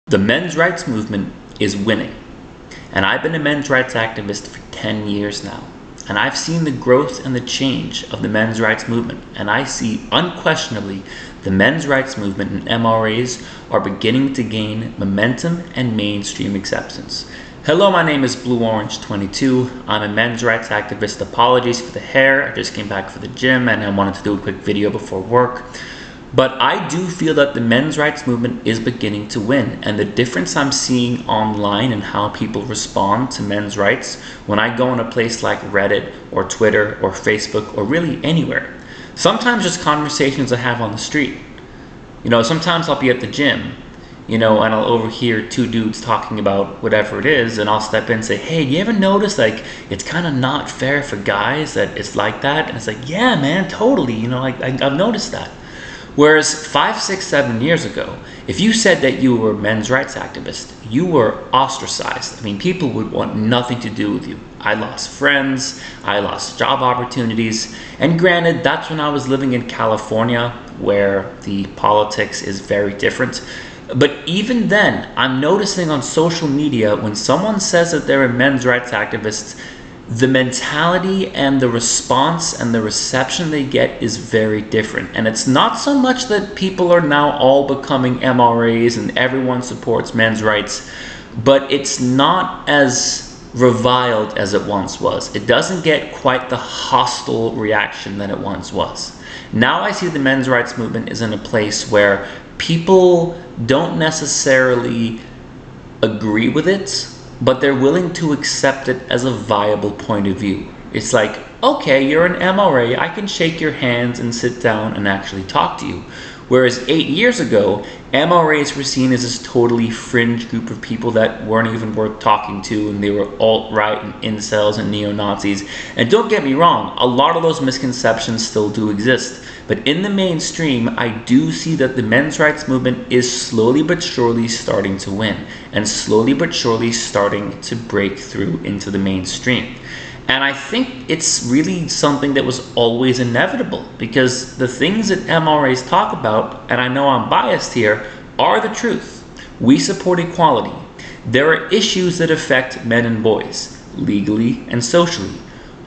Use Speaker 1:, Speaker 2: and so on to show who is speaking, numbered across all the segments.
Speaker 1: The men's rights movement is winning. And I've been a men's rights activist for 10 years now. And I've seen the growth and the change of the men's rights movement. And I see unquestionably the men's rights movement and MRAs are beginning to gain momentum and mainstream acceptance. Hello, my name is Blue Orange 22. I'm a men's rights activist. Apologies for the hair. I just came back from the gym and I wanted to do a quick video before work. But I do feel that the men's rights movement is beginning to win, and the difference I'm seeing online and how people respond to men's rights when I go in a place like Reddit or Twitter or Facebook or really anywhere. Sometimes just conversations I have on the street. Sometimes I'll be at the gym, and I'll overhear two dudes talking about whatever it is, and I'll step in and say, hey, do you ever notice it's kind of not fair for guys that it's like that? And it's like, yeah, man, totally. I've noticed that. Whereas 5, 6, 7 years ago, if you said that you were a men's rights activist, you were ostracized. People would want nothing to do with you. I lost friends, I lost job opportunities, and granted, that's when I was living in California, where the politics is very different. But even then, I'm noticing on social media, when someone says that they're a men's rights activist, the mentality and the response and the reception they get is very different. And it's not so much that people are now all becoming MRAs and everyone supports men's rights, but it's not as reviled as it once was. It doesn't get quite the hostile reaction that it once was. Now I see the men's rights movement is in a place where people don't necessarily agree with it, but they're willing to accept it as a viable point of view. It's like, okay, you're an MRA, I can shake your hands and sit down and actually talk to you. Whereas 8 years ago, MRAs were seen as this totally fringe group of people that weren't even worth talking to, and they were alt-right and incels and neo-Nazis. And don't get me wrong, a lot of those misconceptions still do exist. But in the mainstream, I do see that the men's rights movement is slowly but surely starting to win, and slowly but surely starting to break through into the mainstream. And I think it's really something that was always inevitable, because the things that MRAs talk about, and I know I'm biased here, are the truth. We support equality. There are issues that affect men and boys, legally and socially.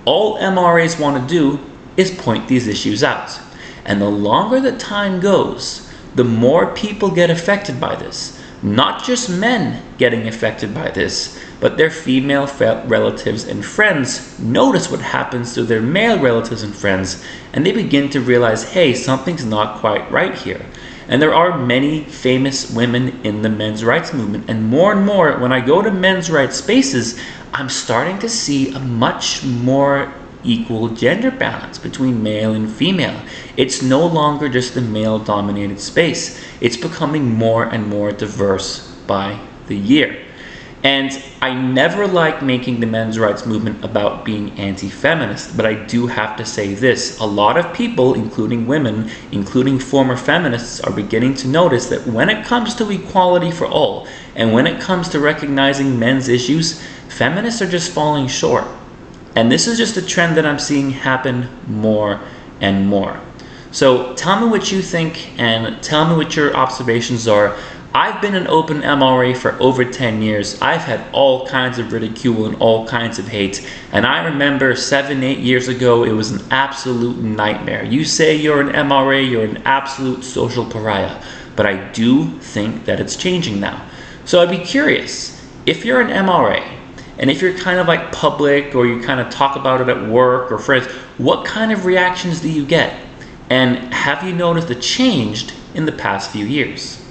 Speaker 1: All MRAs want to do is point these issues out. And the longer that time goes, the more people get affected by this. Not just men getting affected by this, but their female relatives and friends notice what happens to their male relatives and friends, and they begin to realize, hey, something's not quite right here. And there are many famous women in the men's rights movement, and more when I go to men's rights spaces, I'm starting to see a much more equal gender balance between male and female. It's no longer just a male-dominated space. It's becoming more and more diverse by the year. And I never like making the men's rights movement about being anti-feminist, but I do have to say this. A lot of people, including women, including former feminists, are beginning to notice that when it comes to equality for all, and when it comes to recognizing men's issues, feminists are just falling short. And this is just a trend that I'm seeing happen more and more. So tell me what you think and tell me what your observations are. I've been an open MRA for over 10 years. I've had all kinds of ridicule and all kinds of hate. And I remember 7, 8 years ago, it was an absolute nightmare. You say you're an MRA, you're an absolute social pariah. But I do think that it's changing now. So I'd be curious, if you're an MRA, and if you're kind of like public, or you kind of talk about it at work or friends, what kind of reactions do you get? And have you noticed a change in the past few years?